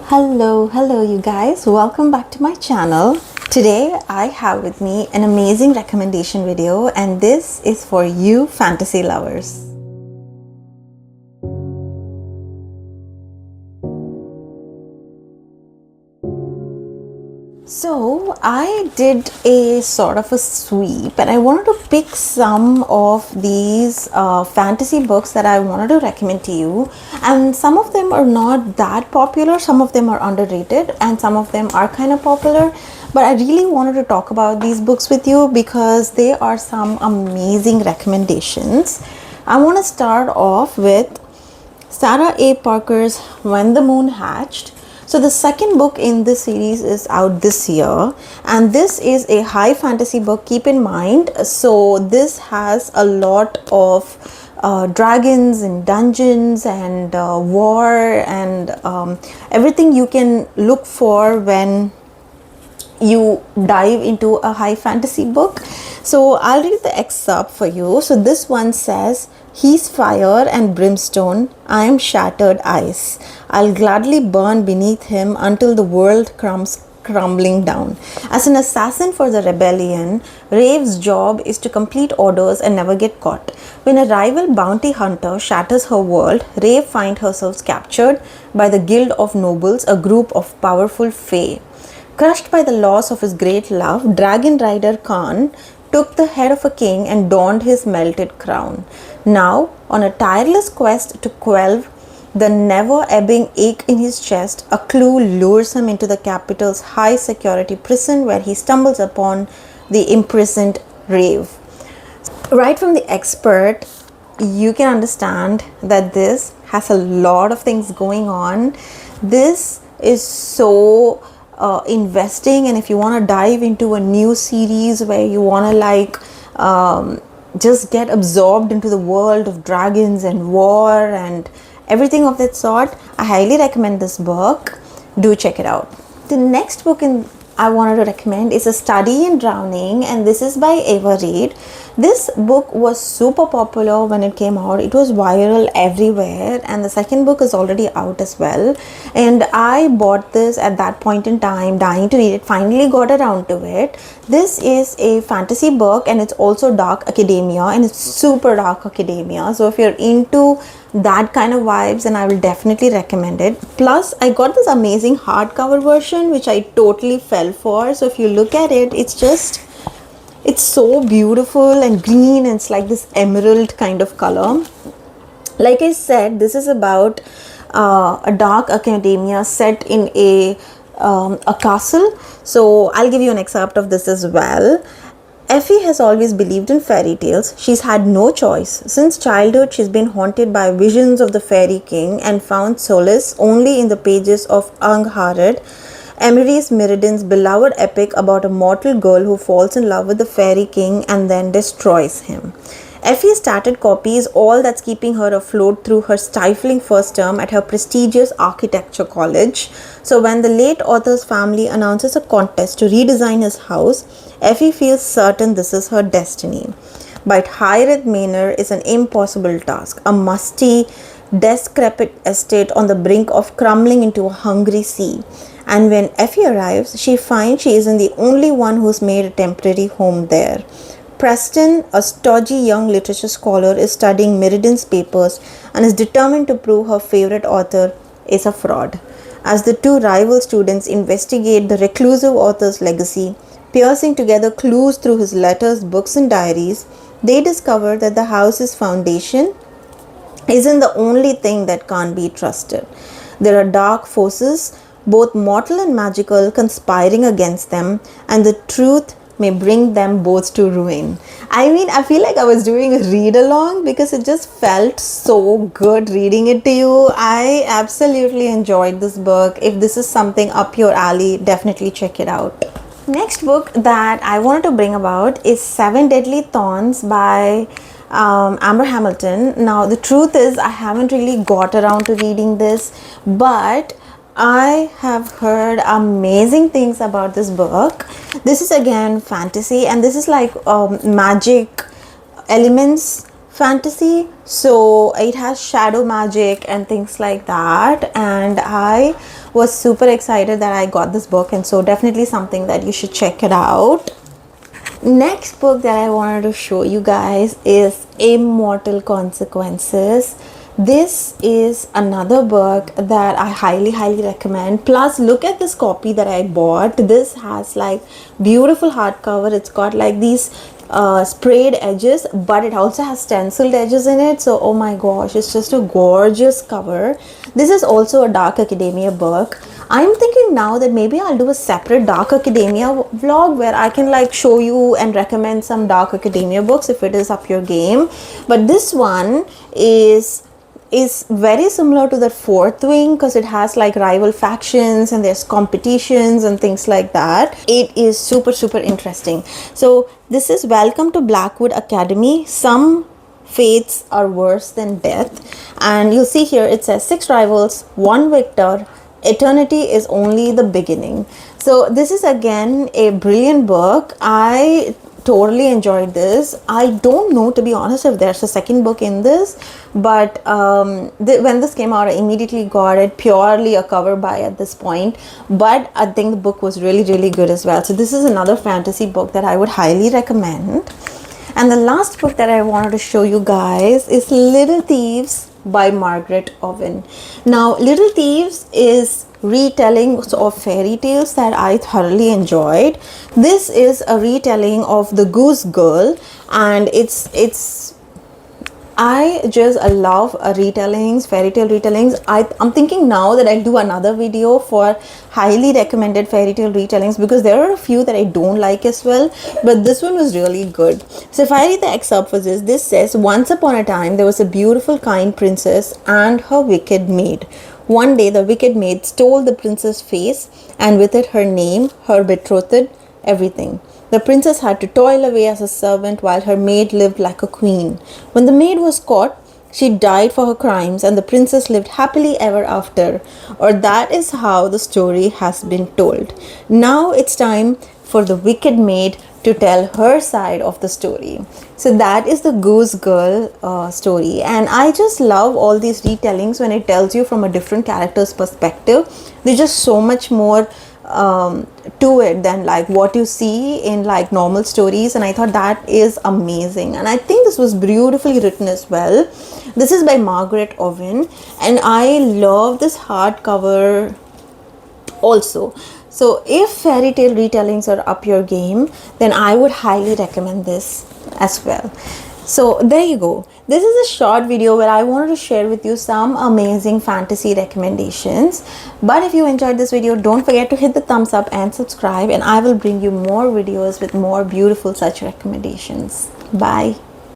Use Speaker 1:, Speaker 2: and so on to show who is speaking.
Speaker 1: Hello you guys, welcome back to my channel. Today I have with me an amazing recommendation video, and this is for you fantasy lovers. So I did a sort of a sweep and I wanted to pick some of these fantasy books that I wanted to recommend to you, and some of them are not that popular, some of them are underrated, and some of them are kind of popular, but I really wanted to talk about these books with you because they are some amazing recommendations. I want to start off with Sarah A. Parker's When the Moon Hatched. So the second book in this series is out this year, and this is a high fantasy book, keep in mind. So this has a lot of dragons and dungeons and war and everything you can look for when you dive into a high fantasy book. So I'll read the excerpt for you. So this one says, "He's fire and brimstone, I am shattered ice. I'll gladly burn beneath him until the world comes crumbling down. As an assassin for the rebellion, Rave's job is to complete orders and never get caught. When a rival bounty hunter shatters her world, Rave finds herself captured by the Guild of Nobles, a group of powerful fae. Crushed by the loss of his great love, Dragon Rider Khan took the head of a king and donned his melted crown. Now, on a tireless quest to quell the never-ebbing ache in his chest, a clue lures him into the capital's high-security prison where he stumbles upon the imprisoned Rave." Right from the expert, you can understand that this has a lot of things going on. This is so investing, and if you want to dive into a new series where you want to just get absorbed into the world of dragons and war and everything of that sort, I highly recommend this book. Do check it out. The next book I wanted to recommend is A Study in Drowning, and this is by Eva Reid. This book was super popular when it came out. It was viral everywhere, and the second book is already out as well. And I bought this at that point in time, dying to read it, finally got around to it. This is a fantasy book, and it's also dark academia, and it's super dark academia. So if you're into that kind of vibes, and I will definitely recommend it. Plus I got this amazing hardcover version which I totally fell for. So if you look at it, it's so beautiful and green, and it's like this emerald kind of color. Like I said, this is about a dark academia set in a castle. So I'll give you an excerpt of this as well. Effie has always believed in fairy tales. She's had no choice. Since childhood, she's been haunted by visions of the fairy king and found solace only in the pages of Angharad, Emery's Meridan's beloved epic about a mortal girl who falls in love with the fairy king and then destroys him. Effie's tattered copy is all that's keeping her afloat through her stifling first term at her prestigious architecture college. So when the late author's family announces a contest to redesign his house, Effie feels certain this is her destiny. But Hyreth Manor is an impossible task, a musty, decrepit estate on the brink of crumbling into a hungry sea. And when Effie arrives, she finds she isn't the only one who's made a temporary home there. Preston, a stodgy young literature scholar, is studying Meridan's papers and is determined to prove her favorite author is a fraud. As the two rival students investigate the reclusive author's legacy, piercing together clues through his letters, books, and diaries, they discover that the house's foundation isn't the only thing that can't be trusted. There are dark forces, both mortal and magical, conspiring against them, and the truth may bring them both to ruin. I mean, I feel like I was doing a read along because it just felt so good reading it to you. I absolutely enjoyed this book. If this is something up your alley, definitely check it out. Next book that I wanted to bring about is Seven Deadly Thorns by Amber Hamilton. Now the truth is I haven't really got around to reading this, but I have heard amazing things about this book. This is again fantasy, and this is like magic elements fantasy, so it has shadow magic and things like that, and I was super excited that I got this book, and so definitely something that you should check it out. Next book that I wanted to show you guys is Immortal Consequences. This is another book that I highly recommend. Plus, look at this copy that I bought. This has like beautiful hardcover. It's got like these sprayed edges, but it also has stenciled edges in it. So oh my gosh, it's just a gorgeous cover. This is also a dark academia book. I'm thinking now that maybe I'll do a separate dark academia vlog where I can like show you and recommend some dark academia books if it is up your game. But this one is very similar to the Fourth Wing because it has like rival factions and there's competitions and things like that. It is super interesting. So this is Welcome to Blackwood Academy. Some fates are worse than death, and you'll see here it says 6 rivals, 1 victor, eternity is only the beginning. So this is again a brilliant book. I totally enjoyed this. I don't know, to be honest, if there's a second book in this, but when this came out, I immediately got it, purely a cover buy at this point, but I think the book was really good as well. So this is another fantasy book that I would highly recommend. And the last book that I wanted to show you guys is Little Thieves by Margaret Owen. Now, Little Thieves is retellings of fairy tales that I thoroughly enjoyed. This is a retelling of The Goose Girl, and I just love retellings, fairy tale retellings. I'm thinking now that I'll do another video for highly recommended fairy tale retellings, because there are a few that I don't like as well, but this one was really good. So if I read the excerpt for this says, once upon a time there was a beautiful kind princess and her wicked maid. One day the wicked maid stole the princess' face, and with it her name, her betrothed, everything. The princess had to toil away as a servant while her maid lived like a queen. When the maid was caught, she died for her crimes, and the princess lived happily ever after. Or that is how the story has been told. Now it's time for the wicked maid to tell her side of the story. So that is the Goose Girl story, and I just love all these retellings when it tells you from a different character's perspective. There's just so much more to it than like what you see in like normal stories, and I thought that is amazing, and I think this was beautifully written as well. This is by Margaret Owen, and I love this hardcover also. So if fairy tale retellings are up your game, then I would highly recommend this as well. So there you go. This is a short video where I wanted to share with you some amazing fantasy recommendations. But if you enjoyed this video, don't forget to hit the thumbs up and subscribe, and I will bring you more videos with more beautiful such recommendations. Bye.